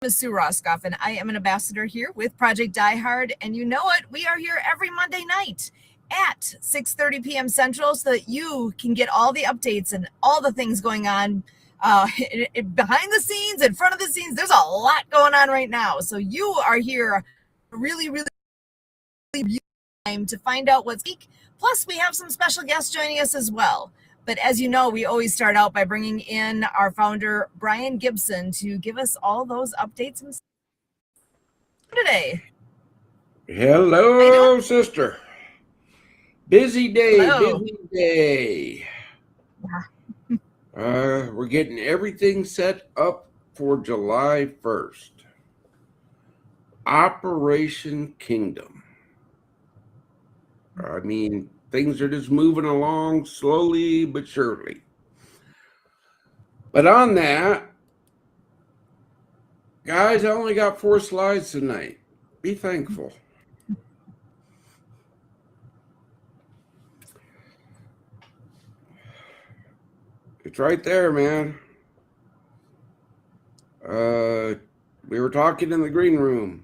is Sue Roscoff, and I am an ambassador here with Project DieHard. And you know what? We are here every Monday night at 6:30 p.m. Central so that you can get all the updates and all the things going on behind the scenes, in front of the scenes. There's a lot going on right now. So you are here really time to find out what's geek. Plus, we have some special guests joining us as well. But as you know, we always start out by bringing in our founder, Brian Gibson, to give us all those updates today. Hello, sister. Busy day, Hello. busy day. We're getting everything set up for July 1st. Operation Kingdom. I mean, things are just moving along slowly but surely. But on that, guys, I only got 4 slides tonight. Be thankful. It's right there, man. We were talking in the green room.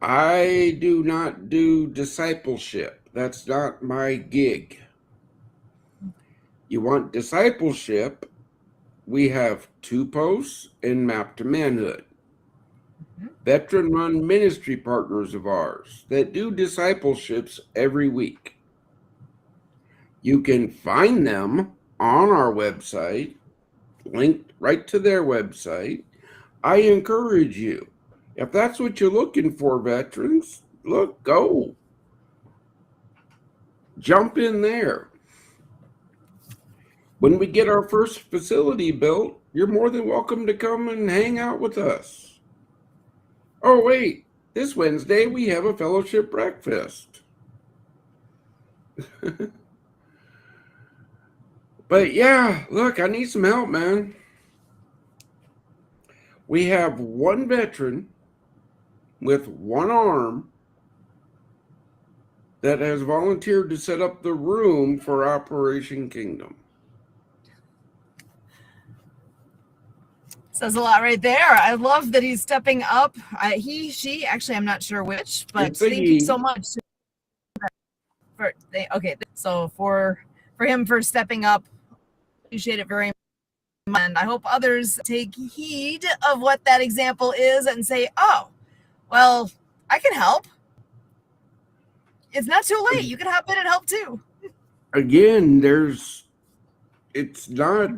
I do not do discipleship. That's not my gig. You want discipleship? We have 2 posts in Map to Manhood. Veteran-run ministry partners of ours that do discipleships every week. You can find them on our website, linked right to their website. I encourage you, if that's what you're looking for, veterans, go. Jump in there. When we get our first facility built, you're more than welcome to come and hang out with us. Oh, wait, this Wednesday we have a fellowship breakfast. But yeah, look, I need some help, man. We have 1 veteran with 1 arm that has volunteered to set up the room for Operation Kingdom. Says a lot right there. I love that he's stepping up. He, she, actually, I'm not sure which, but thank you so much. So for him for stepping up, appreciate it very much. And I hope others take heed of what that example is and say, oh, well, I can help. It's not too late. You can hop in and help too. Again, it's not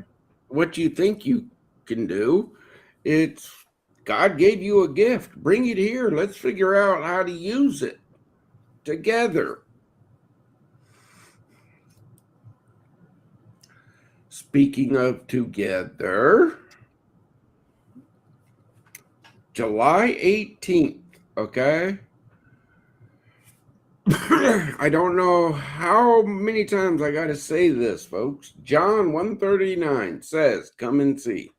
what you think you can do. It's God gave you a gift. Bring it here. Let's figure out how to use it together. Speaking of together, July 18th, okay? I don't know how many times I got to say this, folks. John 1:39 says, come and see.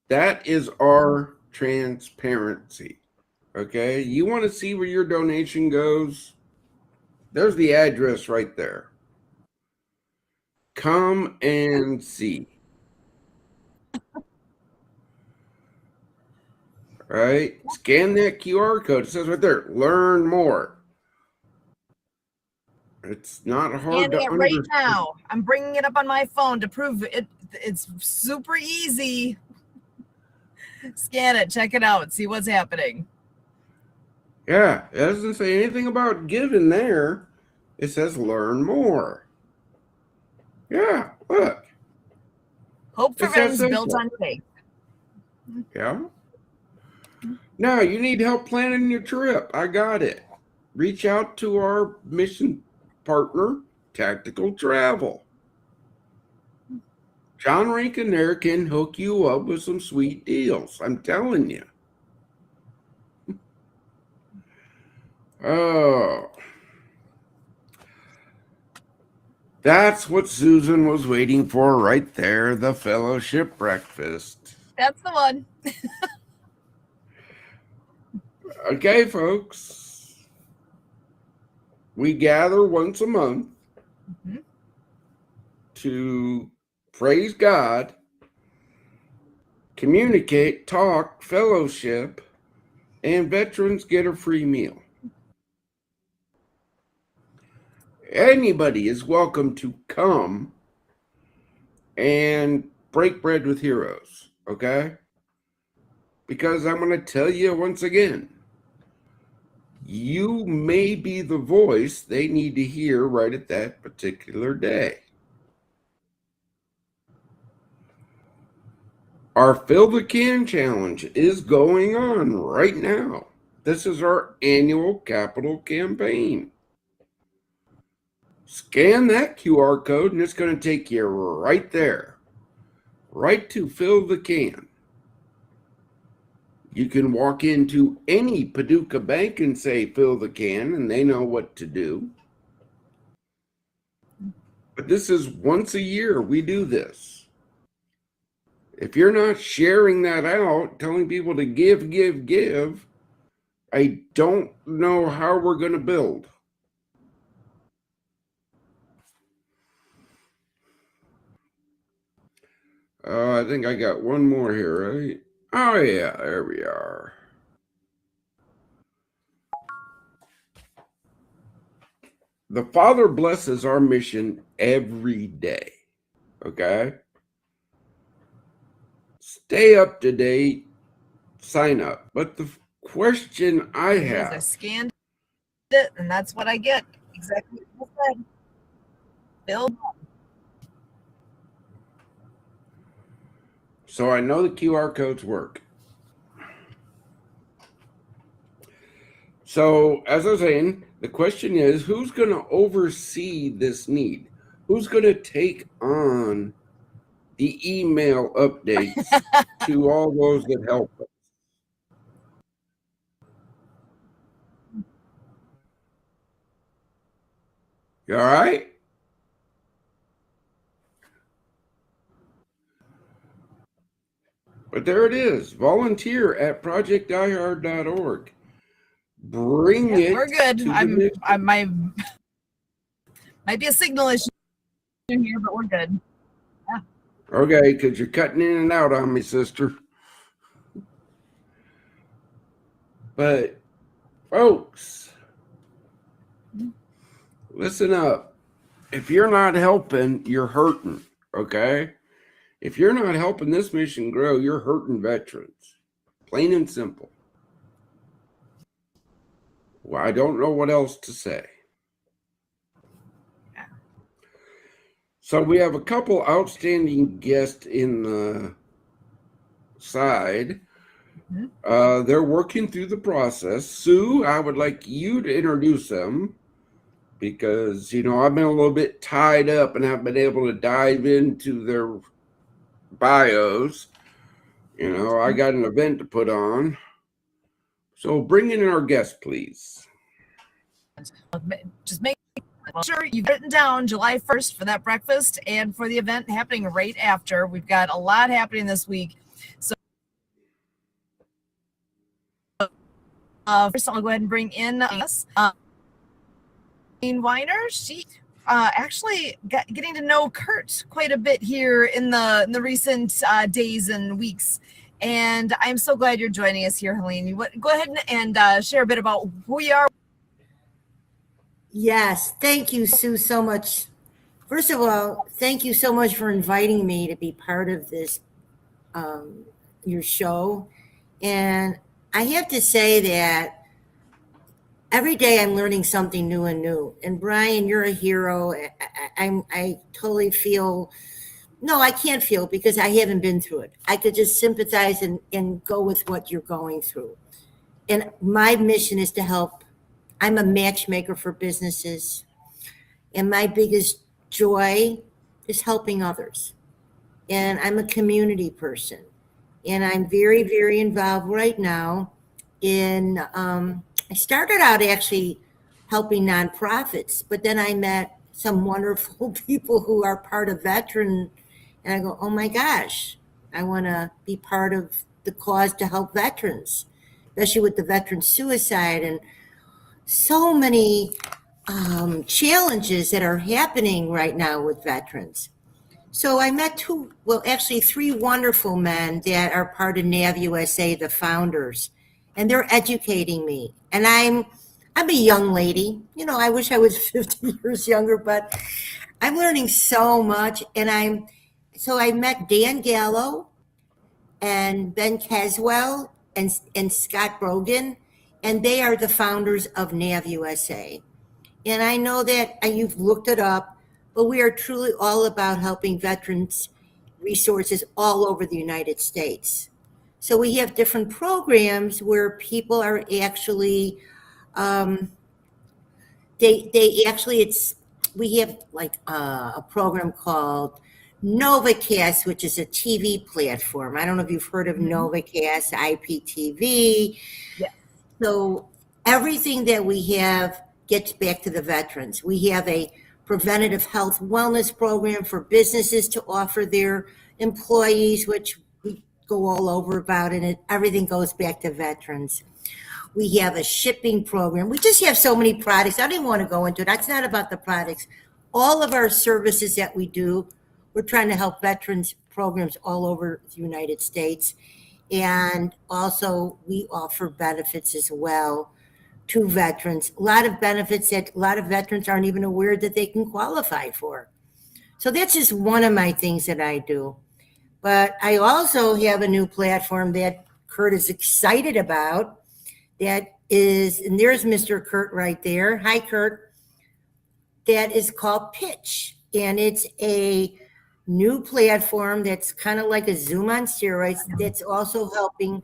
That is our transparency, okay? You want to see where your donation goes? There's the address right there. Come and see. Right? Scan that QR code. It says right there, learn more. It's not hard to understand. Right now. I'm bringing it up on my phone to prove it. It's super easy. Scan it, check it out, see what's happening. Yeah, it doesn't say anything about giving there. It says learn more. Yeah, look. Hope for friends built on faith. Yeah. Now, you need help planning your trip. I got it. Reach out to our mission partner, Tactical Travel. John Rankin there can hook you up with some sweet deals. I'm telling you. Oh. That's what Susan was waiting for right there, the fellowship breakfast. That's the one. Okay, folks. We gather once a month to praise God communicate, talk, fellowship, and veterans get a free meal. Anybody is welcome to come and break bread with heroes, okay? Because I'm going to tell you once again, you may be the voice they need to hear right at that particular day. Our Fill the Can Challenge is going on right now. This is our annual capital campaign. Scan that QR code and it's going to take you right there, right to Fill the Can. You can walk into any Paducah bank and say, fill the can, and they know what to do. But this is once a year we do this. If you're not sharing that out, telling people to give, I don't know how we're going to build. I think I got one more here, right? Oh, yeah, there we are. The Father blesses our mission every day, okay? Stay up to date, sign up. But the question I have... I scanned it, and that's what I get. Exactly what you said. Build. So I know the QR codes work. So as I was saying, the question is, who's going to oversee this need? Who's going to take on the email updates to all those that help us? You all right? But there it is. Volunteer at projectdiehard.org. Bring it. We're good. I might be a signal issue here, but we're good. Yeah. Okay, because you're cutting in and out on me, sister. But folks, listen up. If you're not helping, you're hurting, okay? If you're not helping this mission grow, you're hurting veterans. Plain and simple. Well, I don't know what else to say. So we have a couple outstanding guests in the side. They're working through the process. Sue, I would like you to introduce them because, you know, I've been a little bit tied up and I've been able to dive into their bios. You know, I got an event to put on. So bring in our guest, please. Just make sure you've written down July 1st for that breakfast and for the event happening right after. We've got a lot happening this week. So first I'll go ahead and bring in Helene Weiner. She actually getting to know Kurt quite a bit here in the recent days and weeks. And I'm so glad you're joining us here, Helene. Go ahead and share a bit about who you are. Yes, thank you, Sue, so much. First of all, thank you so much for inviting me to be part of this, your show. And I have to say that every day I'm learning something new and new. And Brian, you're a hero. I totally feel, no, I can't feel because I haven't been through it. I could just sympathize and go with what you're going through. And my mission is to help. I'm a matchmaker for businesses. And my biggest joy is helping others. And I'm a community person. And I'm very, very involved right now in, I started out actually helping nonprofits, but then I met some wonderful people who are part of veteran. And I go, oh my gosh, I want to be part of the cause to help veterans, especially with the veteran suicide and so many challenges that are happening right now with veterans. So I met actually three wonderful men that are part of NAV USA, the founders, and they're educating me. And I'm a young lady. You know, I wish I was 50 years younger, but I'm learning so much. And so I met Dan Gallo and Ben Caswell and Scott Brogan, and they are the founders of NAV USA. And I know that you've looked it up, but we are truly all about helping veterans resources all over the United States. So we have different programs where people are actually, they actually, we have like a program called NovaCast, which is a TV platform. I don't know if you've heard of NovaCast, IPTV. Yeah. So everything that we have gets back to the veterans. We have a preventative health wellness program for businesses to offer their employees, which we go all over about, and everything goes back to veterans. We have a shipping program. We just have so many products. I didn't want to go into it. That's not about the products. All of our services that we do, we're trying to help veterans programs all over the United States. And also we offer benefits as well to veterans, a lot of benefits that a lot of veterans aren't even aware that they can qualify for. So that's just one of my things that I do. But I also have a new platform that Kurt is excited about. That is, and there's Mr. Kurt right there. Hi, Kurt. That is called Pitch. And it's a new platform that's kind of like a Zoom on steroids that's also helping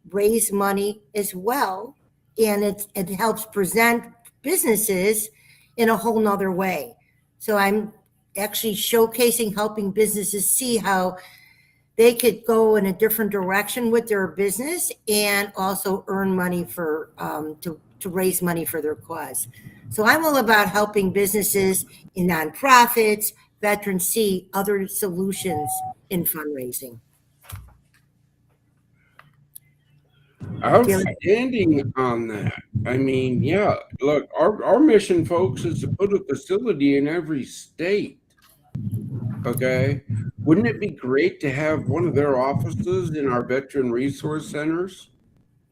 raise money as well. And it helps present businesses in a whole nother way. So I'm actually showcasing, helping businesses see how they could go in a different direction with their business and also earn money for to raise money for their cause. So I'm all about helping businesses in nonprofits, veterans see other solutions in fundraising. Outstanding on that. I mean, yeah, look, our mission, folks, is to put a facility in every state. Okay. Wouldn't it be great to have one of their offices in our veteran resource centers?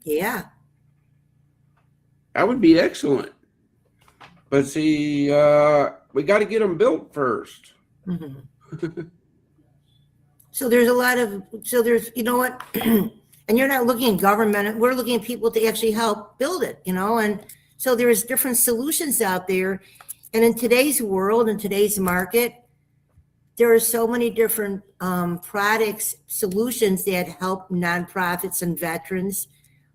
Yeah. That would be excellent. But see, we got to get them built first. Mm-hmm. So there's you know what? And you're not looking at government, we're looking at people to actually help build it, you know? And so there's different solutions out there. And in today's world, in today's market, there are so many different products, solutions that help nonprofits and veterans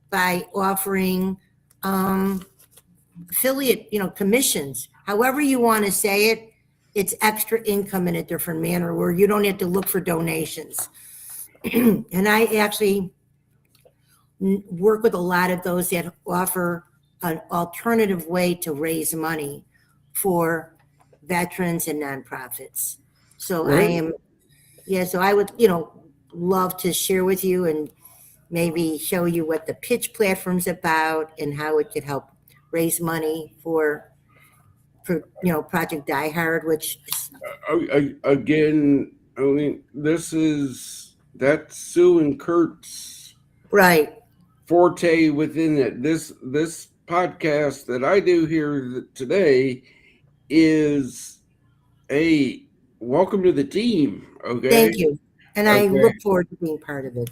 by offering affiliate, commissions. However you want to say it, it's extra income in a different manner where you don't have to look for donations. And I actually work with a lot of those that offer an alternative way to raise money for veterans and nonprofits. So right. So I would, love to share with you and maybe show you what the Pitch platform's about and how it could help raise money for Project DieHard, which again, I mean, that's Sue and Kurt's right forte within it. This podcast that I do here today is a welcome to the team. Okay. Thank you. And I look forward to being part of it.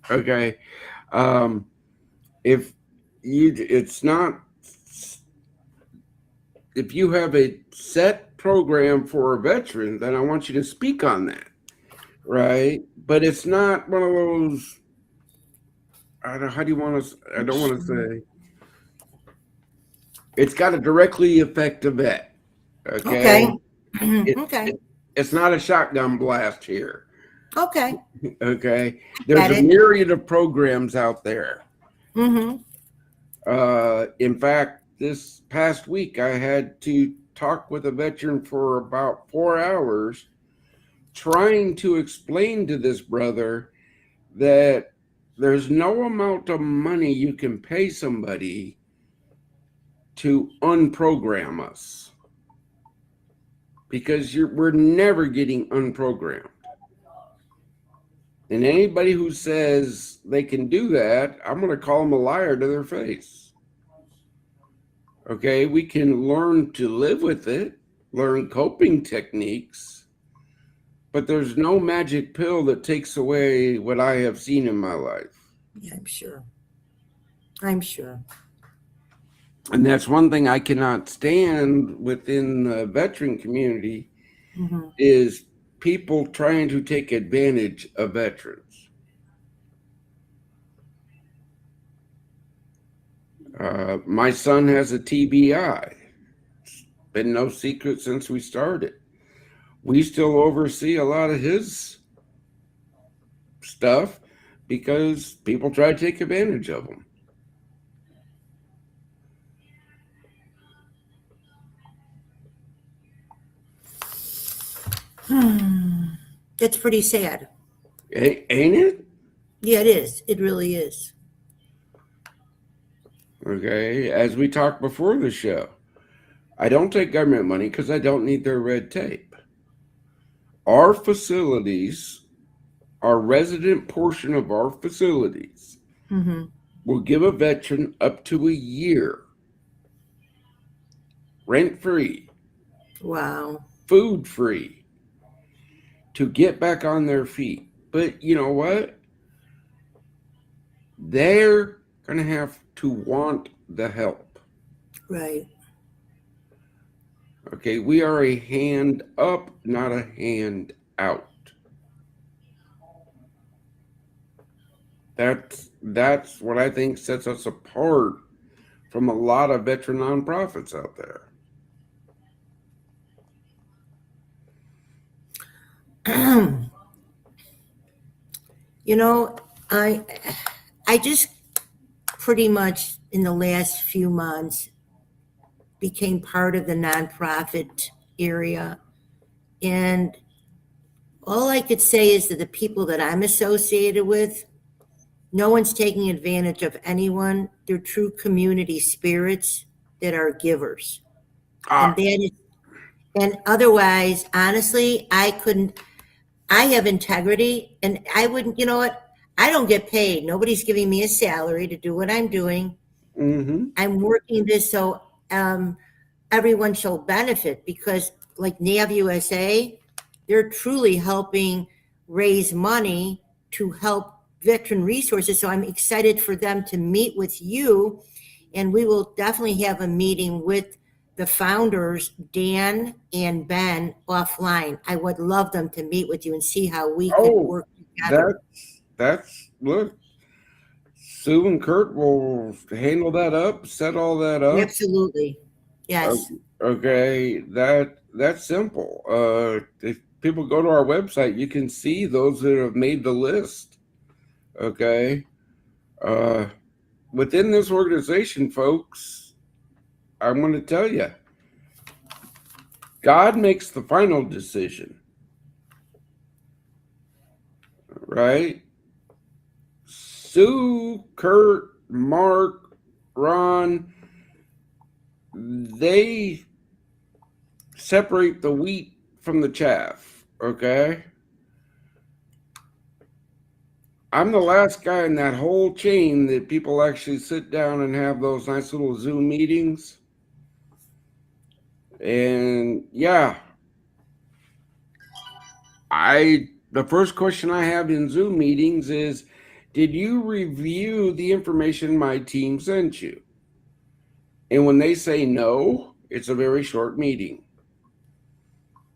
Okay. If you have a set program for a veteran, then I want you to speak on that. Right. But it's not one of those, I don't want to say, it's got to directly affect a vet. Okay. It's not a shotgun blast here. Okay. Okay. There's a myriad of programs out there. Mm-hmm. In fact, this past week, I had to talk with a veteran for about 4 hours, trying to explain to this brother that there's no amount of money you can pay somebody to unprogram us. because we're never getting unprogrammed. And anybody who says they can do that, I'm going to call them a liar to their face. Okay, we can learn to live with it, learn coping techniques, but there's no magic pill that takes away what I have seen in my life. Yeah, I'm sure. I'm sure. And that's one thing I cannot stand within the veteran community is people trying to take advantage of veterans. My son has a TBI. It's been no secret since we started. We still oversee a lot of his stuff because people try to take advantage of him. That's pretty sad. Ain't it? Yeah, it is. It really is. Okay, as we talked before the show, I don't take government money because I don't need their red tape. Our facilities, our resident portion of our facilities, will give a veteran up to a year rent-free, Wow. food-free, to get back on their feet. But you know what? They're going to have to want the help. Right. Okay, we are a hand up, not a hand out. That's what I think sets us apart from a lot of veteran nonprofits out there. You know, I just pretty much in the last few months became part of the nonprofit area. And all I could say is that the people that I'm associated with, no one's taking advantage of anyone. They're true community spirits that are givers. And otherwise, honestly, I have integrity and I wouldn't, you know what? I don't get paid. Nobody's giving me a salary to do what I'm doing. I'm working this so everyone shall benefit, because like NAV USA, they're truly helping raise money to help veteran resources. So I'm excited for them to meet with you, and we will definitely have a meeting with the founders, Dan and Ben, offline. I would love them to meet with you and see how we can work together. Look, Sue and Kurt will handle that up, set all that up. Absolutely. Yes. Okay, that's simple. If people go to our website, you can see those that have made the list. Okay. Within this organization, folks, I'm going to tell you, God makes the final decision. Right? Sue, Kurt, Mark, Ron, they separate the wheat from the chaff, okay? I'm the last guy in that whole chain that people actually sit down and have those nice little Zoom meetings. And yeah, the first question I have in Zoom meetings is, did you review the information my team sent you? And when they say no, it's a very short meeting.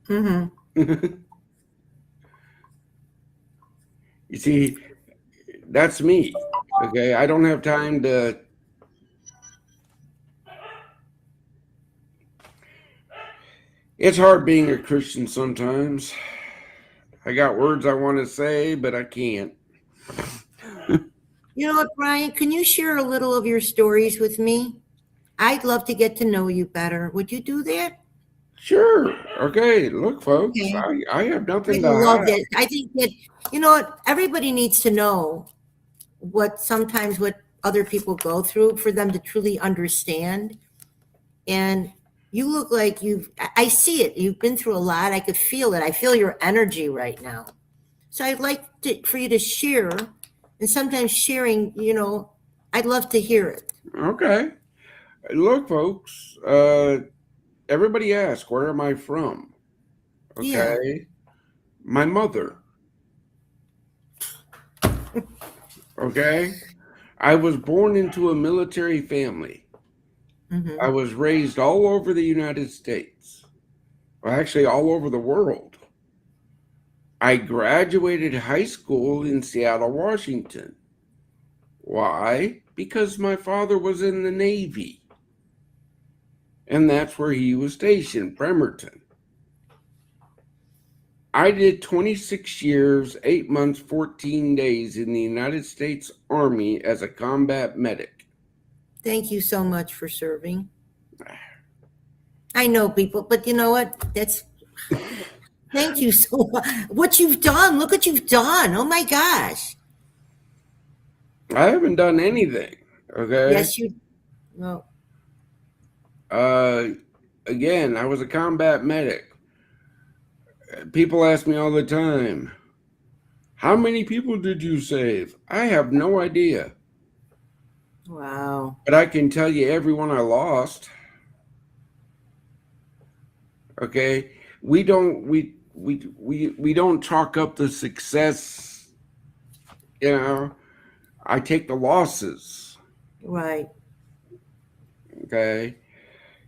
You see, that's me. Okay, I don't have time to. It's hard being a Christian sometimes. I got words I want to say, but I can't. You know what, Brian? Can you share a little of your stories with me? I'd love to get to know you better. Would you do that? Sure. Okay. Look, folks, Okay. I have nothing I to love hide. that. I think that, you know what, everybody needs to know what Mm-hmm. other people go through for them to truly understand. And You look like I see it. You've been through a lot. I could feel it. I feel your energy right now. So I'd like for you to share, and sometimes sharing, I'd love to hear it. Okay. Look, folks, everybody asks, where am I from? Yeah. Okay. My mother. Okay. I was born into a military family. Mm-hmm. I was raised all over the United States. Well, actually, all over the world. I graduated high school in Seattle, Washington. Why? Because my father was in the Navy. And that's where he was stationed, Bremerton. I did 26 years, 8 months, 14 days in the United States Army as a combat medic. Thank you so much for serving. I know people, but you know what? Thank you so much. What you've done. Look what you've done. Oh my gosh. I haven't done anything, okay? Yes, well, Again, I was a combat medic. People ask me all the time, how many people did you save? I have no idea. wow. But I can tell you everyone I lost. Okay? We don't chalk up the success, I take the losses. Right. Okay?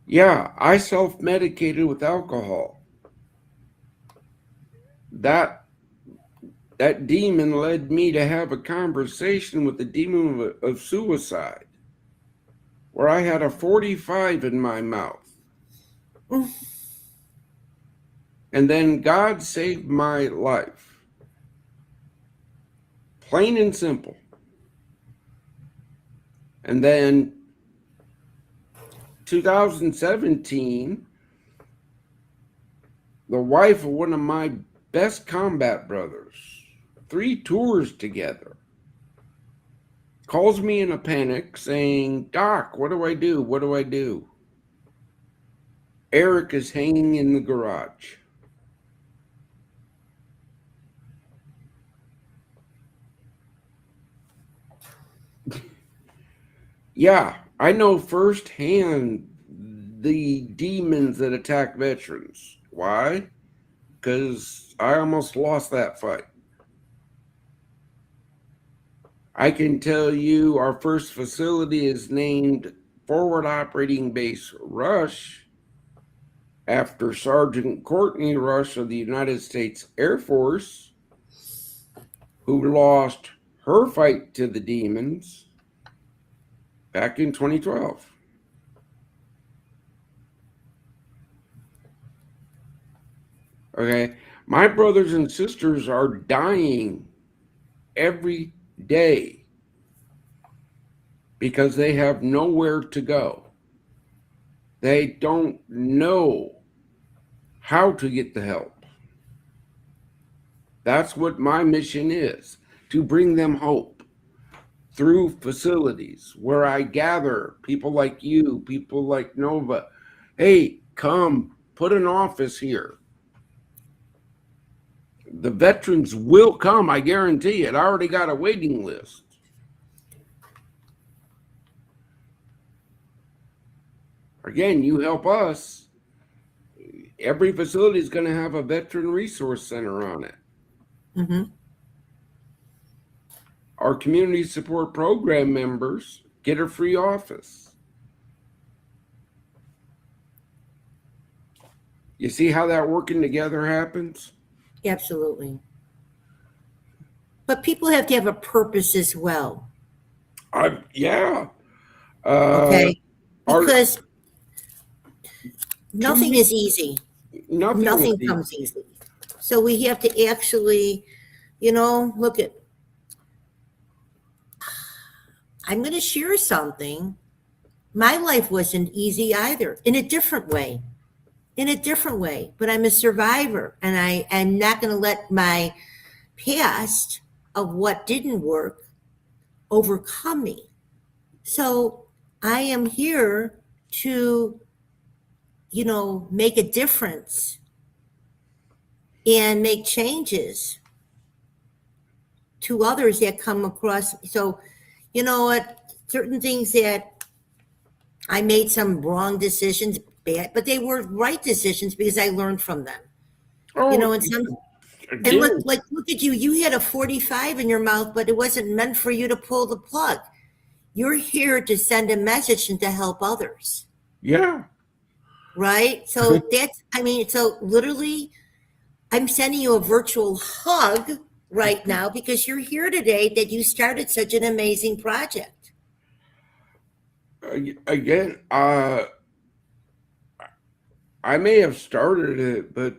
Yeah, I self-medicated with alcohol. That demon led me to have a conversation with the demon of suicide, where I had a 45 in my mouth. And then God saved my life. Plain and simple. And then 2017, the wife of one of my best combat brothers, 3 tours together, calls me in a panic saying, Doc, what do I do? What do I do? Eric is hanging in the garage. Yeah, I know firsthand the demons that attack veterans. Why? Because I almost lost that fight. I can tell you our first facility is named Forward Operating Base Rush after Sergeant Courtney Rush of the United States Air Force, who lost her fight to the demons back in 2012. Okay, my brothers and sisters are dying every day because they have nowhere to go. They don't know how to get the help. That's what my mission is, to bring them hope through facilities where I gather people like you, people like Nova. Hey, come, put an office here. The veterans will come, I guarantee it. I already got a waiting list. Again, you help us. Every facility is going to have a veteran resource center on it. Mm-hmm. Our community support program members get a free office. You see how that working together happens? Absolutely. But people have to have a purpose as well. Yeah. Okay. Because nothing is easy. Nothing comes easy. So we have to actually, look at, I'm going to share something. My life wasn't easy either, in a different way. But I'm a survivor, and I am not going to let my past of what didn't work overcome me. So I am here to make a difference and make changes to others that come across. So, you know what, certain things that I made some wrong decisions, bad, but they were right decisions because I learned from them. Oh, And some, and again, look at you. You had a 45 in your mouth, but it wasn't meant for you to pull the plug. You're here to send a message and to help others, yeah. right? So so literally, I'm sending you a virtual hug right now because you're here today, that you started such an amazing project. Again, I may have started it, but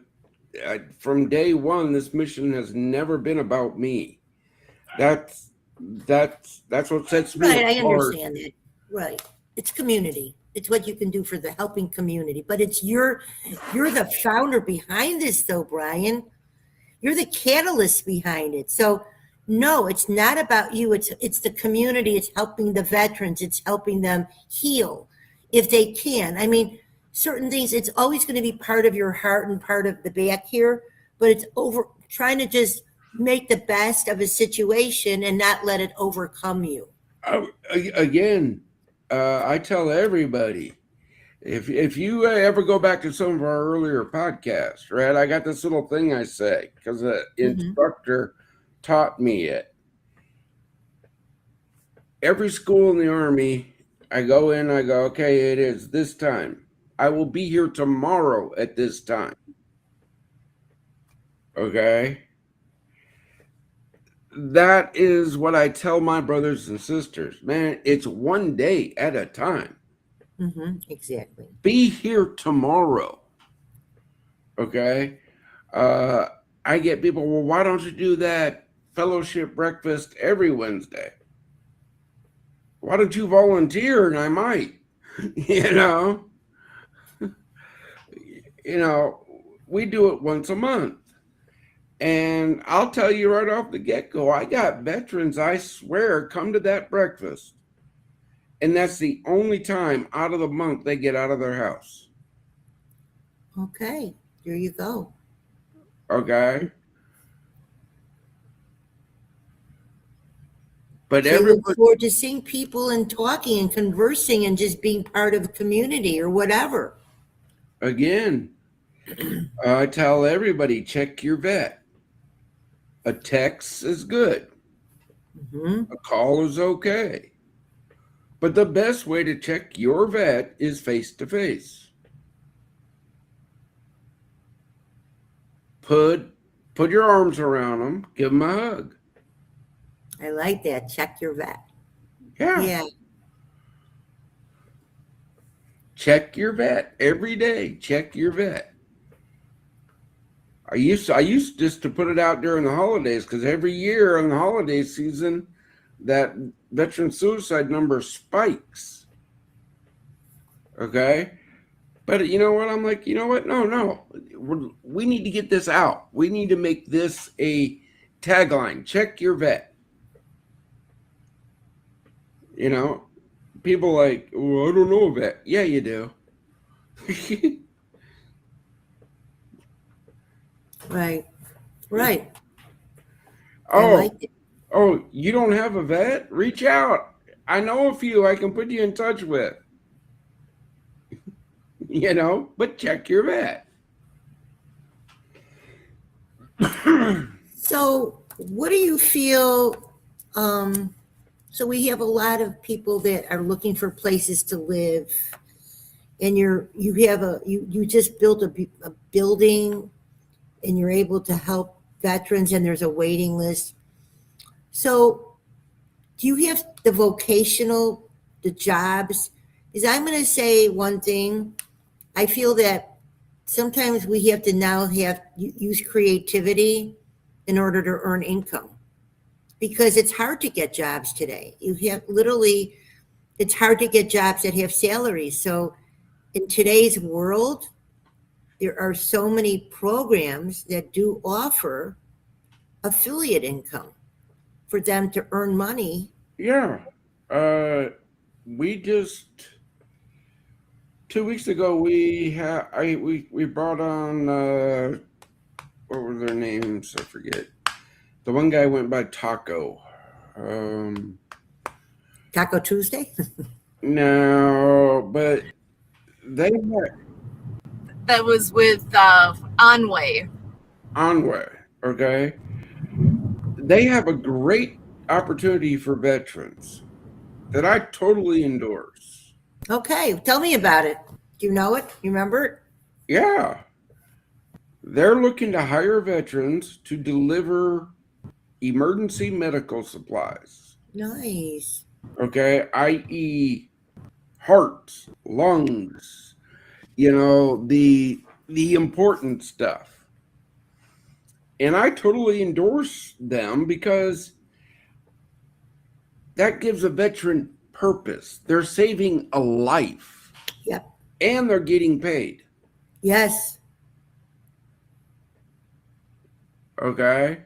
from day one, this mission has never been about me. That's what sets me Right, I apart. understand it. Right. It's community. It's what you can do for the helping community. But you're the founder behind this though, Brian. You're the catalyst behind it. So no, it's not about you. It's the community. It's helping the veterans. It's helping them heal if they can. I mean, certain things, it's always going to be part of your heart and part of the back here, but it's over trying to just make the best of a situation and not let it overcome you. Again, I tell everybody, if you ever go back to some of our earlier podcasts, right? I got this little thing I say because the instructor taught me it. Every school in the Army, I go in, I go, okay, it is this time. I will be here tomorrow at this time. Okay? That is what I tell my brothers and sisters. Man, it's one day at a time. Exactly. Be here tomorrow. Okay? I get people, well, why don't you do that fellowship breakfast every Wednesday? Why don't you volunteer? And I might, we do it once a month. And I'll tell you right off the get-go, I got veterans, I swear, come to that breakfast. And that's the only time out of the month they get out of their house. Okay, there you go. Okay? But so you look forward to seeing people and talking and conversing and just being part of a community or whatever. Again, I tell everybody, check your vet. A text is good. A call is okay. But the best way to check your vet is face-to-face. Put your arms around them, give them a hug. I like that. Check your vet. Yeah. Check your vet every day. Check your vet. I used just to put it out during the holidays because every year in the holiday season, that veteran suicide number spikes. Okay? But you know what? I'm like, you know what? No. We need to get this out. We need to make this a tagline. Check your vet. People like, well, I don't know a vet. Yeah, you do. Right. Oh, you don't have a vet? Reach out. I know a few I can put you in touch with. But check your vet. So what do you feel? So we have a lot of people that are looking for places to live, and you just built a building, and you're able to help veterans, and there's a waiting list. So do you have the jobs? Because I'm going to say one thing. I feel that sometimes we have to now use creativity in order to earn income, because it's hard to get jobs today. It's hard to get jobs that have salaries. So in today's world, there are so many programs that do offer affiliate income for them to earn money. Yeah. We just 2 weeks ago, we brought on what were their names? I forget. The one guy went by Taco. Taco Tuesday? No, but they had That was with Onway. okay? They have a great opportunity for veterans that I totally endorse. Okay, tell me about it. Do you know it? You remember it? Yeah. They're looking to hire veterans to deliver emergency medical supplies. Nice. Okay, i.e. hearts, lungs, the important stuff. And I totally endorse them because that gives a veteran purpose. They're saving a life. Yep. And they're getting paid. Yes. Okay.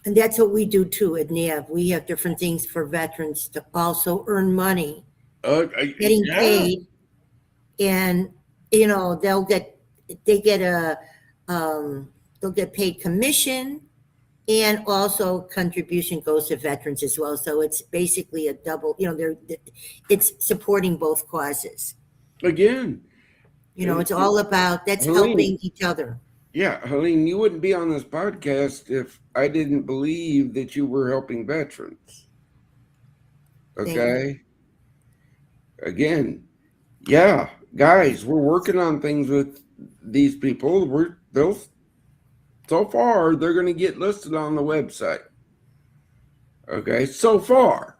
And that's what we do too at NAV. We have different things for veterans to also earn money, getting paid, and they'll get paid commission, and also contribution goes to veterans as well. So it's basically a double. It's supporting both causes. Again, it's all about helping each other. Yeah, Helene, you wouldn't be on this podcast if I didn't believe that you were helping veterans. Okay? Again, yeah, guys, we're working on things with these people. So far, they're going to get listed on the website. Okay, so far.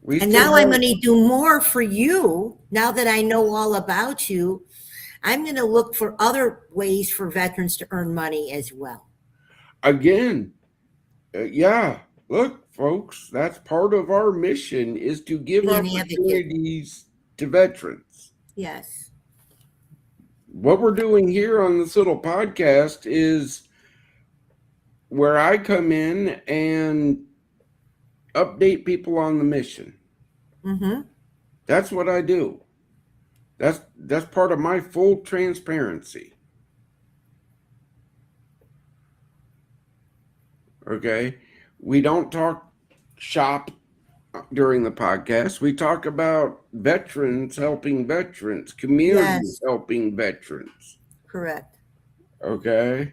And now I'm going to do more for you. Now that I know all about you, I'm going to look for other ways for veterans to earn money as well. Again, yeah, look, folks, that's part of our mission is to give opportunities to veterans. Yes. What we're doing here on this little podcast is where I come in and update people on the mission. Mm-hmm. That's what I do. That's part of my full transparency. Okay? We don't talk shop during the podcast. We talk about veterans helping veterans, communities helping veterans. Correct. Okay?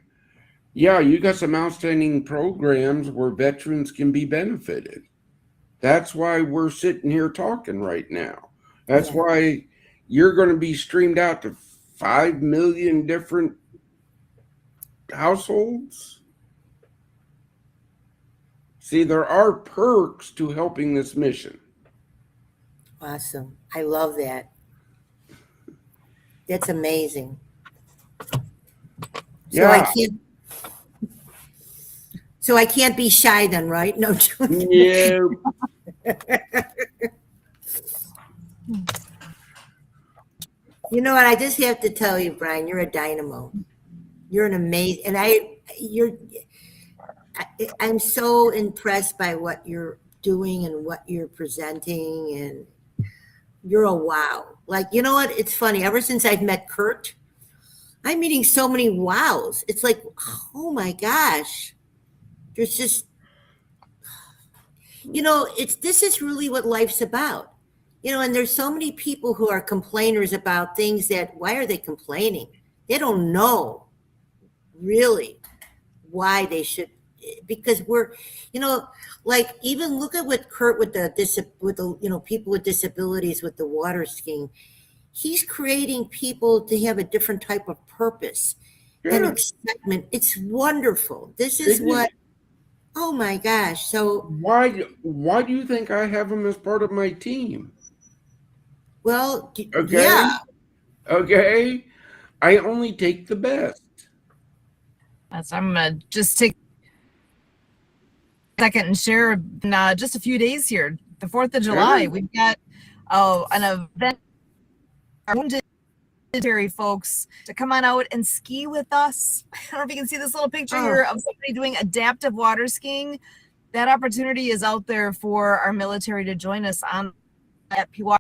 Yeah, you got some outstanding programs where veterans can be benefited. That's why we're sitting here talking right now. That's why you're going to be streamed out to 5 million different households. See, there are perks to helping this mission. Awesome. I love that. That's amazing. Yeah. So I can't be shy then, right? No. Yeah. You know what? I just have to tell you, Brian, you're a dynamo. You're an amazing, and I'm so impressed by what you're doing and what you're presenting, and you're a wow. Like, you know what? It's funny. Ever since I've met Kurt, I'm meeting so many wows. It's like, oh my gosh. There's just, this is really what life's about. And there's so many people who are complainers about things that, why are they complaining? They don't know really why they should, because we're, like, even look at what Kurt with the people with disabilities with the water skiing, he's creating people to have a different type of purpose and excitement. It's wonderful. This is what, oh my gosh. So why do you think I have him as part of my team? Well, okay. Yeah. Okay. I only take the best. I'm going to just take a second and share in just a few days here. The 4th of July, we've got an event our wounded military folks to come on out and ski with us. I don't know if you can see this little picture here of somebody doing adaptive water skiing. That opportunity is out there for our military to join us on at PY.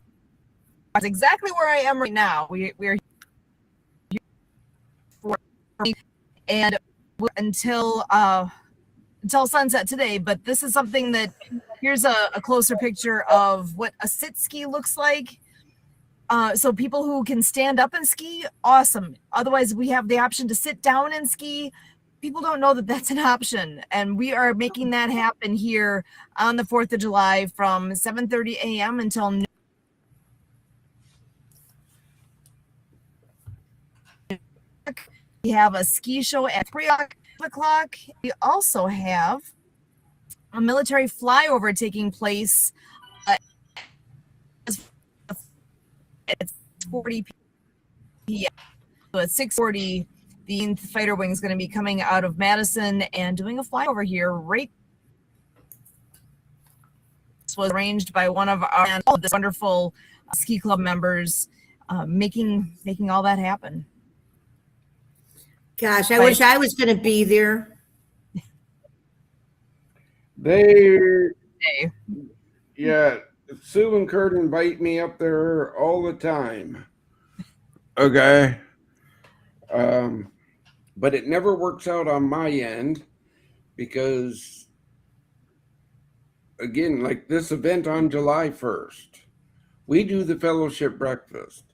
That's exactly where I am right now. We're here for and until sunset today. But this is something that here's a closer picture of what a sit ski looks like. So people who can stand up and ski, awesome. Otherwise, we have the option to sit down and ski. People don't know that that's an option, and we are making that happen here on the 4th of July from 7:30 a.m. until noon. We have a ski show at 3 o'clock. We also have a military flyover taking place at 40 p.m. So at 6:40, the 8th Fighter Wing is going to be coming out of Madison and doing a flyover here. Right, this was arranged by one of our wonderful ski club members, making all that happen. Gosh, I wish I was going to be there. Yeah, Sue and Kurt invite me up there all the time. Okay. But it never works out on my end because, again, like this event on July 1st, we do the fellowship breakfast.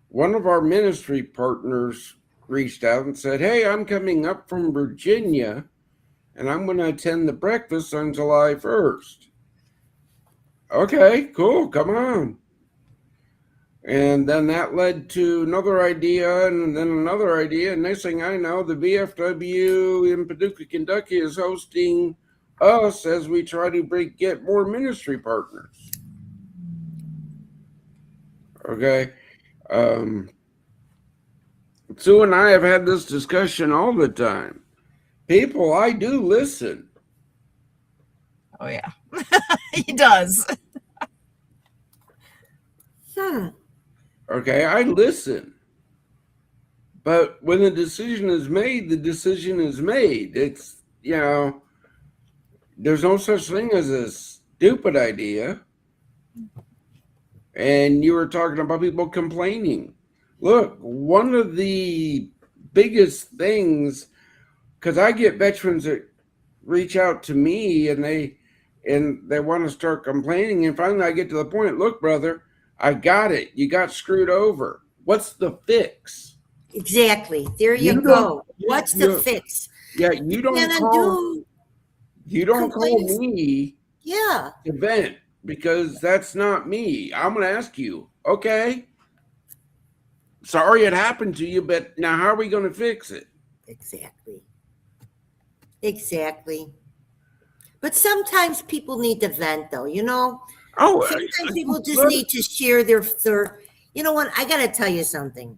One of our ministry partners reached out and said, "Hey, I'm coming up from Virginia and I'm going to attend the breakfast on July 1st. Okay, cool. Come on. And then that led to another idea and then another idea. And next thing I know, the VFW in Paducah, Kentucky is hosting us as we try to get more ministry partners. Okay. Sue and I have had this discussion all the time. People, I do listen. Oh, yeah. He does. Okay, I listen. But when the decision is made, the decision is made. It's, there's no such thing as a stupid idea. And you were talking about people complaining. Look, one of the biggest things, because I get veterans that reach out to me and they want to start complaining, and finally I get to the point, look, brother, I got it. You got screwed over. What's the fix? Exactly. There you go. What's the fix? Yeah, you don't call me to vent because that's not me. I'm going to ask you, okay, sorry it happened to you, but now how are we going to fix it? Exactly. But sometimes people need to vent, though, Sometimes people just need to share their you know what? I got to tell you something.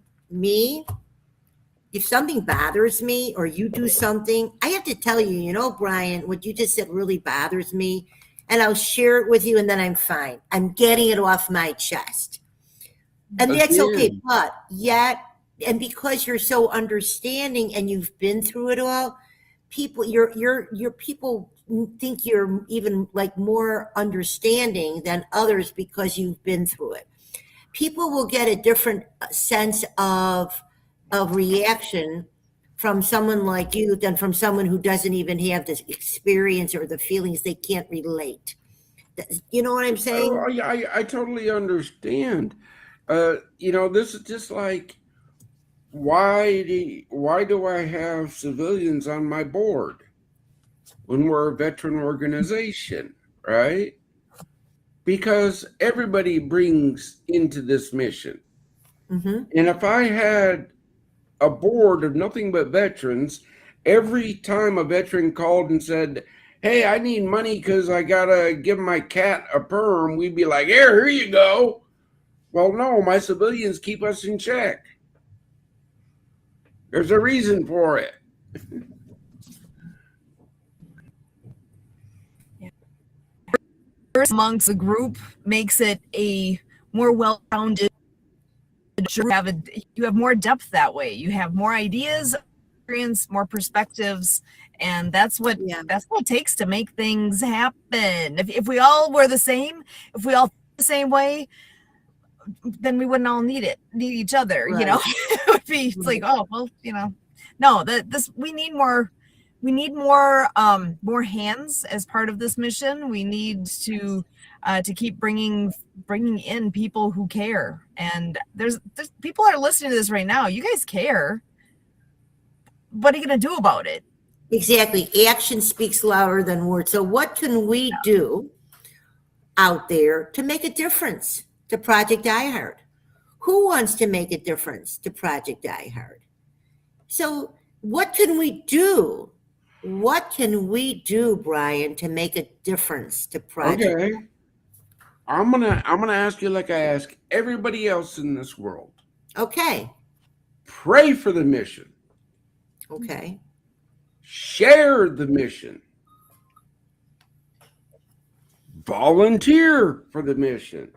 If something bothers me or you do something, I have to tell you, Brian, what you just said really bothers me. And I'll share it with you and then I'm fine. I'm getting it off my chest. And that's okay. But yet, and because you're so understanding and you've been through it all, people, your people think you're even like more understanding than others because you've been through it. People will get a different sense of reaction from someone like you than from someone who doesn't even have this experience or the feelings. They can't relate. You know what I'm saying? Oh, yeah, I totally understand. This is just like, why do I have civilians on my board when we're a veteran organization, right? Because everybody brings into this mission. Mm-hmm. And if I had a board of nothing but veterans, every time a veteran called and said, "Hey, I need money because I got to give my cat a perm," we'd be like, here you go. Well, no, my civilians keep us in check. There's a reason for it. Amongst the group makes it a more well-rounded. You have more depth that way. You have more ideas, experience, more perspectives, and that's what it takes to make things happen. If we all were the same, if we all the same way, then we wouldn't all need each other, Right. It would be, it's like, oh, well, no, we need more, more hands as part of this mission. We need to keep bringing in people who care. And there's people are listening to this right now. You guys care. What are you going to do about it? Exactly. Action speaks louder than words. So what can we do out there to make a difference to Project DieHard? Who wants to make a difference to Project DieHard? So what can we do? What can we do, Brian, to make a difference to Project? Okay. I'm gonna ask you like I ask everybody else in this world. Okay. Pray for the mission. Okay. Share the mission. Volunteer for the mission.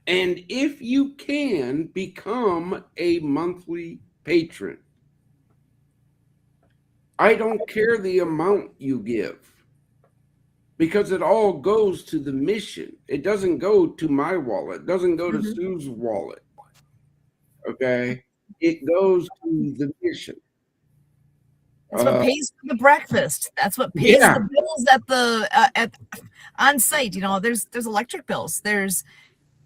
And if you can, become a monthly patron. I don't care the amount you give, because it all goes to the mission. It doesn't go to my wallet. It doesn't go to Sue's wallet. Okay? It goes to the mission. That's what pays for the breakfast. That's what pays the bills at the on site. There's electric bills. They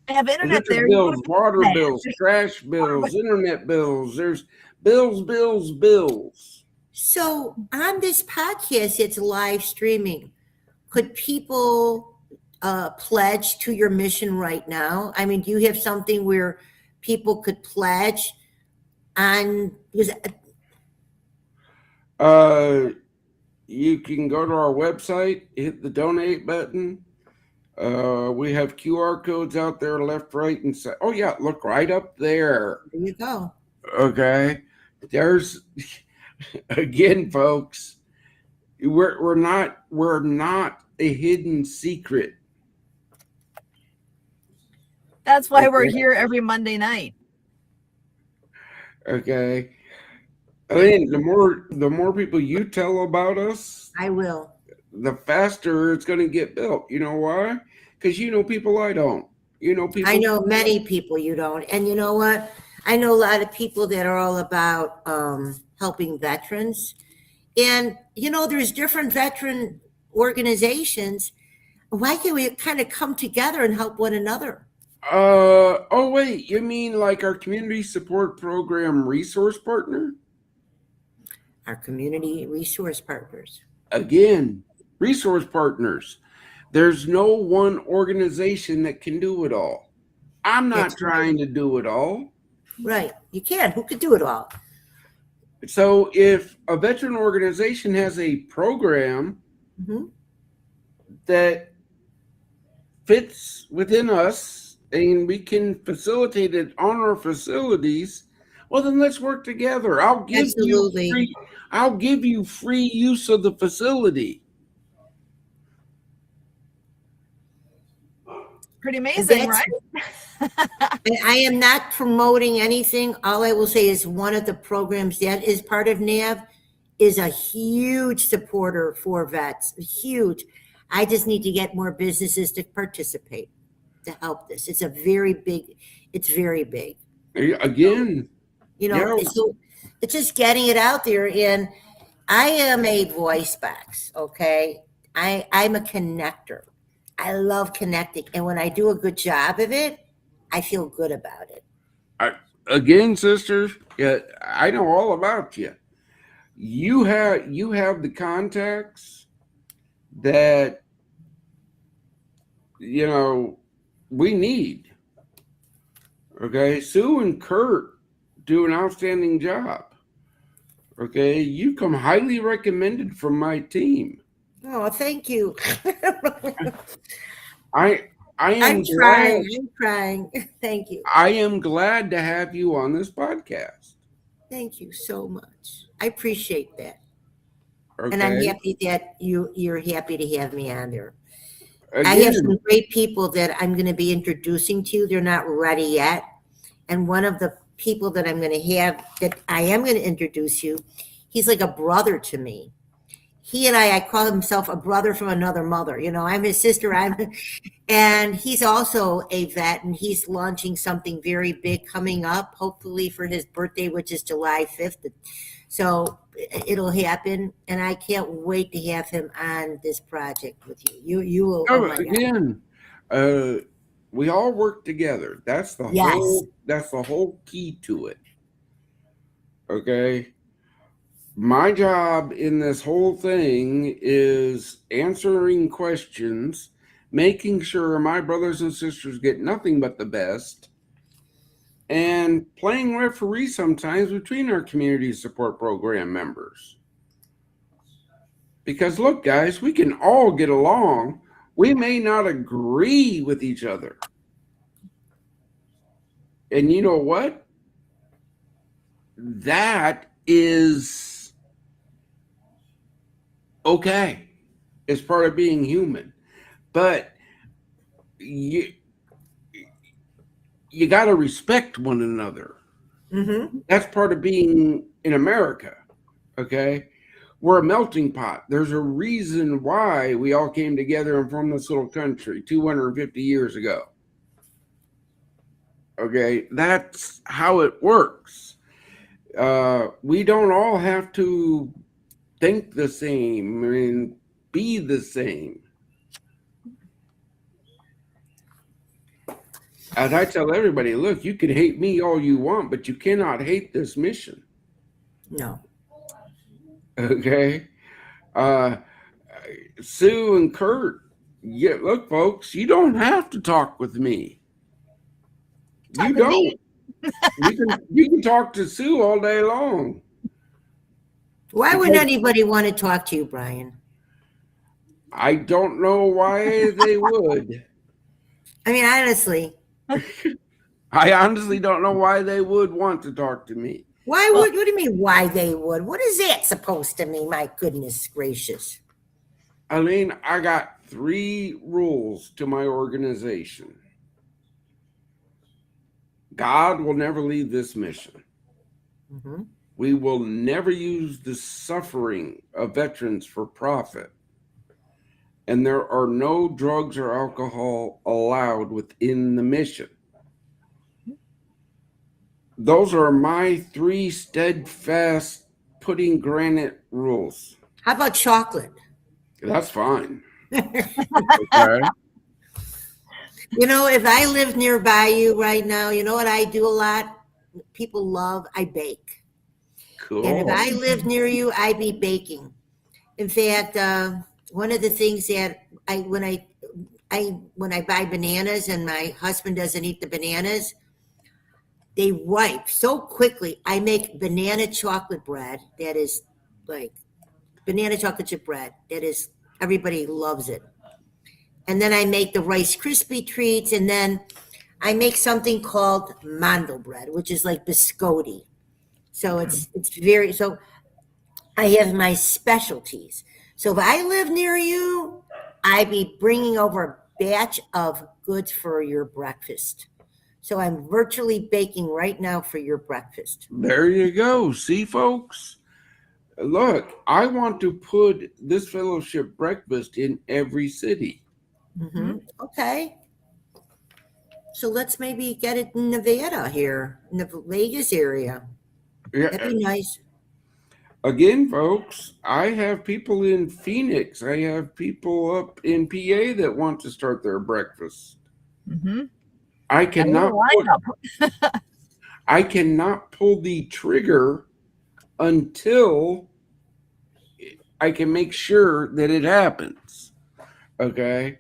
have internet Electric there. bills, water bills, trash bills, internet bills. There's bills. So on this podcast, it's live streaming. Could people pledge to your mission right now? I mean, do you have something where people could pledge on? You can go to our website, hit the donate button. We have QR codes out there, left, right, and side. Oh yeah, look right up there. There you go. Okay, there's again, folks. We're not a hidden secret. That's why we're here every Monday night. Okay. I mean, the more people you tell about us, I will. The faster it's going to get built. You know why? Because people I don't. People. I know many people you don't. And you know what? I know a lot of people that are all about helping veterans. And, there's different veteran organizations. Why can't we kind of come together and help one another? Oh, wait. You mean like our community support program resource partner? Our community resource partners. Again, resource partners. There's no one organization that can do it all. I'm not trying to do it all. Right. You can. Who could do it all? So if a veteran organization has a program that fits within us and we can facilitate it on our facilities, well, then let's work together. I'll give you free use of the facility. Pretty amazing, right? And I am not promoting anything. All I will say is one of the programs that is part of NAV is a huge supporter for vets. Huge. I just need to get more businesses to participate to help this. It's very big. Again. So it's just getting it out there. And I am a voice box, okay? I'm a connector. I love connecting. And when I do a good job of it, I feel good about it. Again, sisters, I know all about you. You have the contacts that, we need. Okay? Sue and Kurt do an outstanding job. Okay? You come highly recommended from my team. Oh, thank you. I'm trying. Thank you. I am glad to have you on this podcast. Thank you so much. I appreciate that. Okay. And I'm happy that you're happy to have me on there. Again, I have some great people that I'm going to be introducing to you. They're not ready yet. And one of the people that I am going to introduce you, he's like a brother to me. he and I call himself a brother from another mother. You know, I'm his sister. And he's also a vet, and he's launching something very big coming up, hopefully for his birthday, which is July 5th. So it'll happen, and I can't wait to have him on this project with you. You will. Oh my again, we all work together. That's the whole key to it. Okay. My job in this whole thing is answering questions, making sure my brothers and sisters get nothing but the best, and playing referee sometimes between our community support program members. Because look, guys, we can all get along. We may not agree with each other. And you know what? That is okay. It's part of being human. But you got to respect one another. Mm-hmm. That's part of being in America. Okay? We're a melting pot. There's a reason why we all came together and formed this little country 250 years ago. Okay? That's how it works. We don't all have to think the same and be the same. As I tell everybody, look, you can hate me all you want, but you cannot hate this mission. No. Okay? Sue and Kurt, look, folks, you don't have to talk with me. You don't. You can talk to Sue all day long. Why would anybody want to talk to you, Brian? I don't know why they would. I mean, honestly. I honestly don't know why they would want to talk to me. Why would? What do you mean, why they would? What is that supposed to mean? My goodness gracious. Helene, I got 3 rules to my organization. God will never leave this mission. Mm-hmm. We will never use the suffering of veterans for profit. And there are no drugs or alcohol allowed within the mission. Those are my 3 steadfast putting granite rules. How about chocolate? That's fine. Okay. You know, if I lived nearby you right now, you know what I do a lot? People love, I bake. Cool. And if I lived near you, I'd be baking. In fact, one of the things that when I buy bananas and my husband doesn't eat the bananas, they ripe so quickly. I make banana chocolate bread that is like banana chocolate chip bread. That is, everybody loves it. And then I make the Rice Krispie treats, and then I make something called mandel bread, which is like biscotti. So it's very, so I have my specialties. So if I live near you, I'd be bringing over a batch of goods for your breakfast. So I'm virtually baking right now for your breakfast. There you go. See, folks? Look, I want to put this fellowship breakfast in every city. Mm-hmm. Okay. So let's maybe get it in Nevada here, in the Vegas area. Yeah. That'd be nice. Again, folks, I have people in Phoenix. I have people up in PA that want to start their breakfast. Mm-hmm. I cannot pull the trigger until I can make sure that it happens. Okay?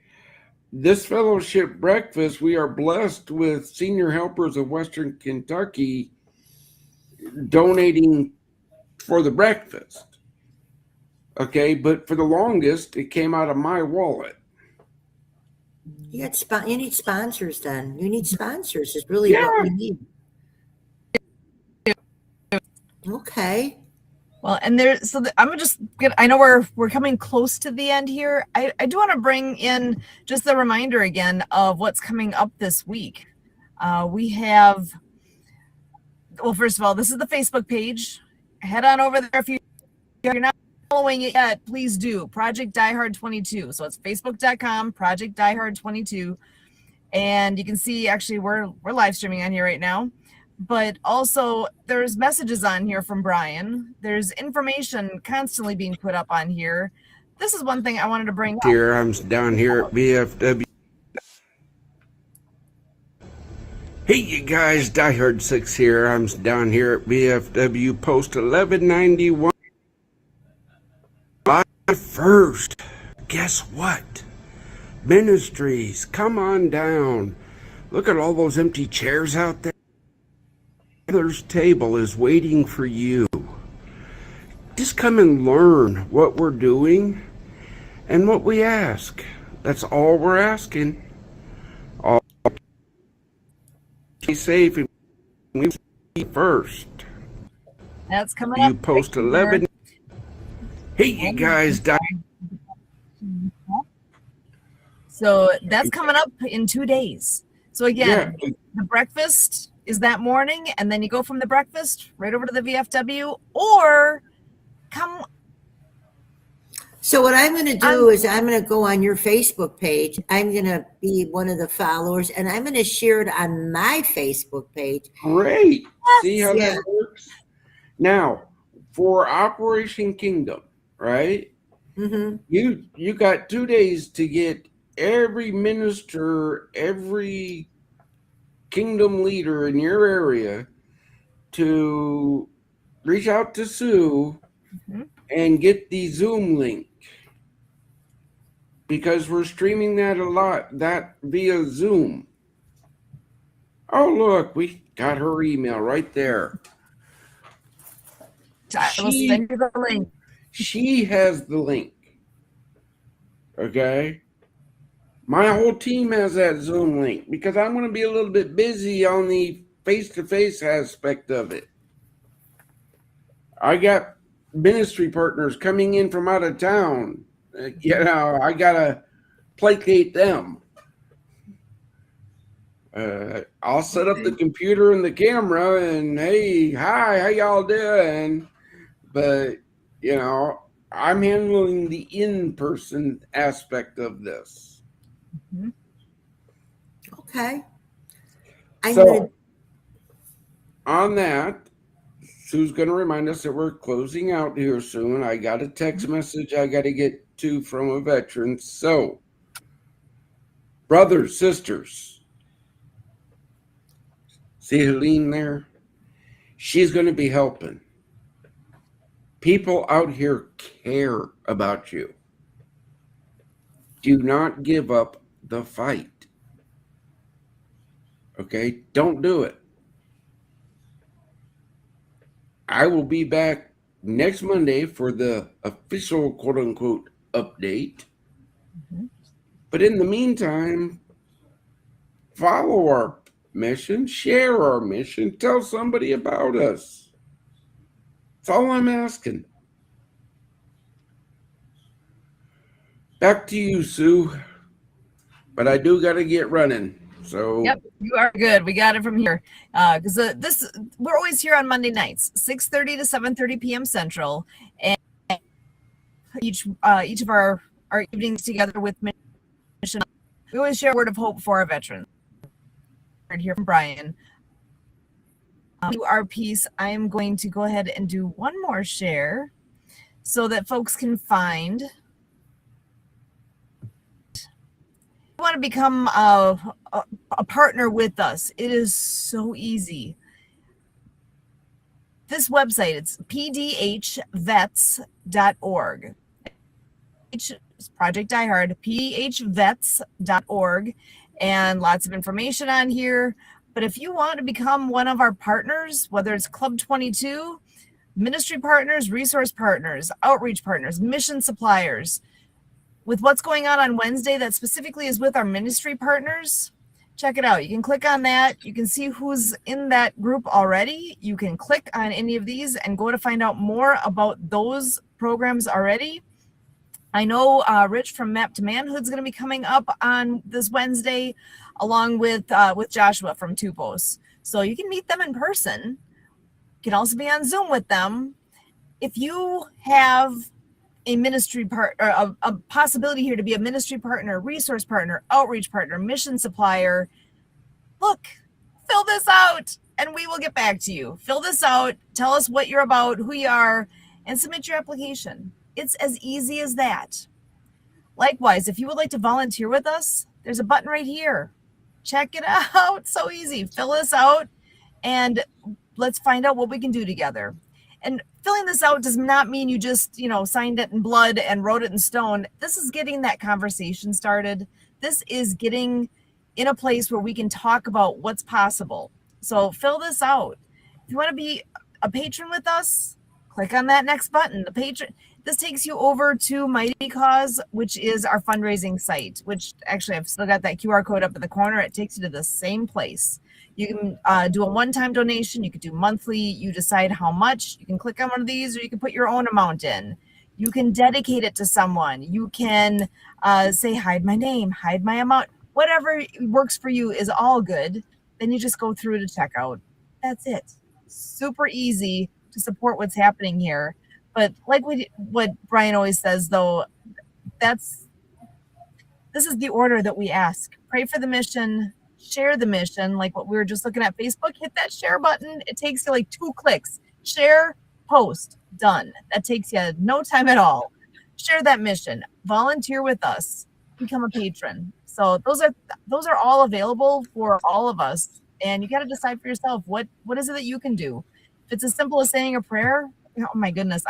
This fellowship breakfast, we are blessed with Senior Helpers of Western Kentucky donating for the breakfast. Okay, but for the longest, it came out of my wallet. You need sponsors then. You need sponsors is really what we need. Okay. Well, and I'm just I know we're coming close to the end here. I do want to bring in just a reminder again of what's coming up this week. We have, well, first of all, this is the Facebook page. Head on over there if you're not. following it yet, please do. Project DieHard 22. So it's facebook.com, Project DieHard 22. And you can see, actually, we're live streaming on here right now. But also, there's messages on here from Brian. There's information constantly being put up on here. This is one thing I wanted to bring up. Here, I'm down here at VFW. Hey, you guys, DieHard 6 here. I'm down here at VFW Post 1191. First, guess what? Ministries, come on down. Look at all those empty chairs out there. Father's table is waiting for you. Just come and learn what we're doing and what we ask. That's all we're asking. All be safe and we first. That's coming up. You Post 11. Hey, you guys. So that's coming up in 2 days. So again, the breakfast is that morning, and then you go from the breakfast right over to the VFW, or come. So what I'm going to do is I'm going to go on your Facebook page. I'm going to be one of the followers, and I'm going to share it on my Facebook page. Great. See how that works? Now, for Operation Kingdom, right? Mm-hmm. You got 2 days to get every minister, every kingdom leader in your area to reach out to Sue and get the Zoom link, because we're streaming that via Zoom. Oh, look, we got her email right there. I will send you the link. She has the link. Okay? My whole team has that Zoom link because I'm going to be a little bit busy on the face-to-face aspect of it. I got ministry partners coming in from out of town. I got to placate them. I'll set up the computer and the camera and, hey, hi, how y'all doing? But, I'm handling the in-person aspect of this. Okay. On that, Sue's going to remind us that we're closing out here soon. I got a text message I got to get to from a veteran. So, brothers, sisters, see Helene there? She's going to be helping. People out here care about you. Do not give up the fight. Okay? Don't do it. I will be back next Monday for the official quote-unquote update. But in the meantime, follow our mission, share our mission, tell somebody about us. That's all I'm asking. Back to you, Sue. But I do got to get running. So Yep, you are good. We got it from here. Because we're always here on Monday nights, 6:30 to 7:30 p.m. Central, and each of our evenings together with Mission. We always share a word of hope for our veterans. Heard here from Brian. To our piece, I am going to go ahead and do one more share so that folks can find. You want to become a partner with us. It is so easy. This website, it's pdhvets.org. It's Project DieHard, pdhvets.org, and lots of information on here. But if you want to become one of our partners, whether it's Club 22, ministry partners, resource partners, outreach partners, mission suppliers, with what's going on Wednesday that specifically is with our ministry partners, check it out. You can click on that. You can see who's in that group already. You can click on any of these and go to find out more about those programs already. I know Rich from Map to Manhood is going to be coming up on this Wednesday, along with Joshua from Tupos. So you can meet them in person. You can also be on Zoom with them. If you have a ministry part, or a possibility here to be a ministry partner, resource partner, outreach partner, mission supplier, look, fill this out and we will get back to you. Fill this out, tell us what you're about, who you are, and submit your application. It's as easy as that. Likewise, if you would like to volunteer with us, there's a button right here. Check it out. So easy. Fill this out and let's find out what we can do together. And filling this out does not mean you just, signed it in blood and wrote it in stone. This is getting that conversation started. This is getting in a place where we can talk about what's possible. So fill this out. If you want to be a patron with us, click on that next button. The patron. This takes you over to Mighty Cause, which is our fundraising site, which actually I've still got that QR code up in the corner. It takes you to the same place. You can do a one-time donation. You could do monthly. You decide how much. You can click on one of these, or you can put your own amount in. You can dedicate it to someone. You can say, hide my name, hide my amount. Whatever works for you is all good. Then you just go through to checkout. That's it. Super easy to support what's happening here. But like what Brian always says, though, this is the order that we ask. Pray for the mission, share the mission, like what we were just looking at Facebook. Hit that share button. It takes you like 2 clicks. Share, post, done. That takes you no time at all. Share that mission. Volunteer with us. Become a patron. So those are all available for all of us. And you got to decide for yourself what is it that you can do. If it's as simple as saying a prayer, oh my goodness,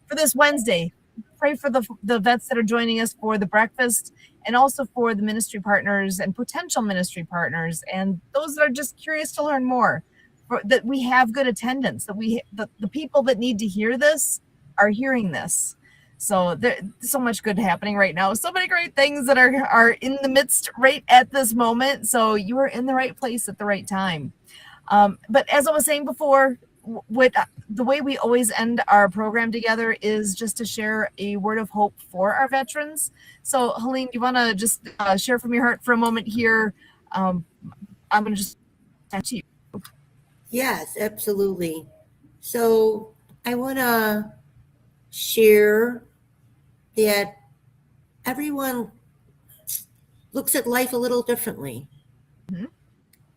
for this Wednesday, pray for the vets that are joining us for the breakfast, and also for the ministry partners and potential ministry partners, and those that are just curious to learn more, that we have good attendance, that the people that need to hear this are hearing this. So there's so much good happening right now. So many great things that are in the midst right at this moment. So you are in the right place at the right time. But as I was saying before, the way we always end our program together is just to share a word of hope for our veterans. So Helene, you want to just share from your heart for a moment here? I'm going to just talk to you. Yes, absolutely. So I want to share that everyone looks at life a little differently. Mm-hmm.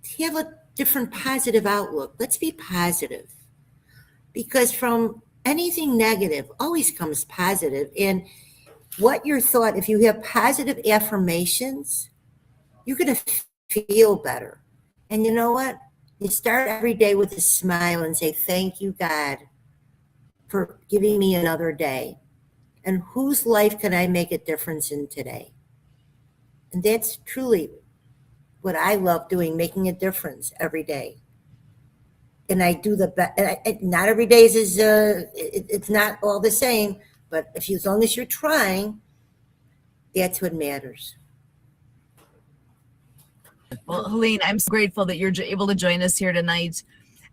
To have a different positive outlook. Let's be positive. Because from anything negative always comes positive. And what your thought, if you have positive affirmations, you're going to feel better. And you know what? You start every day with a smile and say, thank you, God, for giving me another day. And whose life can I make a difference in today? And that's truly what I love doing, making a difference every day. And I do the best. Not every day is it's not all the same, but as long as you're trying, that's what matters. Well, Helene, I'm so grateful that you're able to join us here tonight.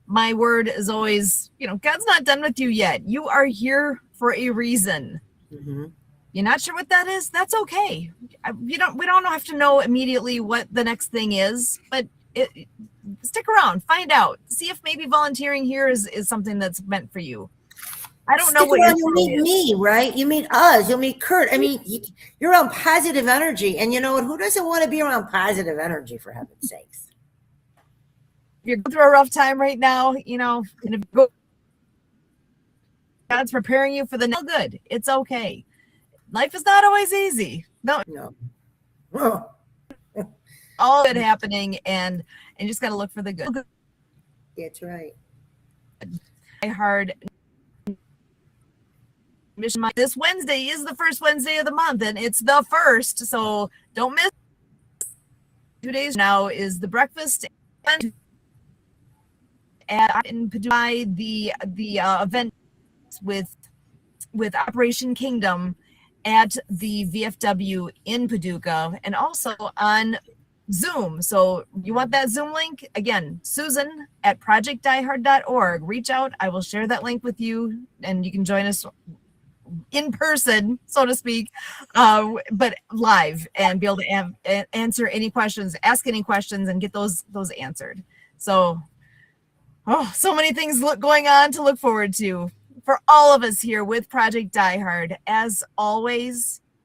My word is always, God's not done with you yet. You are here for a reason. Mm-hmm. You're not sure what that is? That's okay. We don't have to know immediately what the next thing is, but stick around, find out, see if maybe volunteering here is something that's meant for you. I don't know what you meet me, right? You meet us, you'll meet Kurt. I mean, you're around positive energy, and you know what? Who doesn't want to be around positive energy, for heaven's sakes? If you're going through a rough time right now, and if God's preparing you for the next good, it's okay. Life is not always easy. No. Oh. All good happening, and you just got to look for the good. That's right. DieHard Mission Monday. This Wednesday is the first Wednesday of the month, and it's the first, so don't miss. 2 days now is the breakfast, and in Paducah, the event with Operation Kingdom at the VFW in Paducah, and also on Zoom. So you want that Zoom link? Again, Susan at projectdiehard.org. Reach out. I will share that link with you, and you can join us in person, so to speak, but live, and be able to answer any questions, ask any questions, and get those answered. So, so many things going on to look forward to. for all of us here with Project DieHard, as always,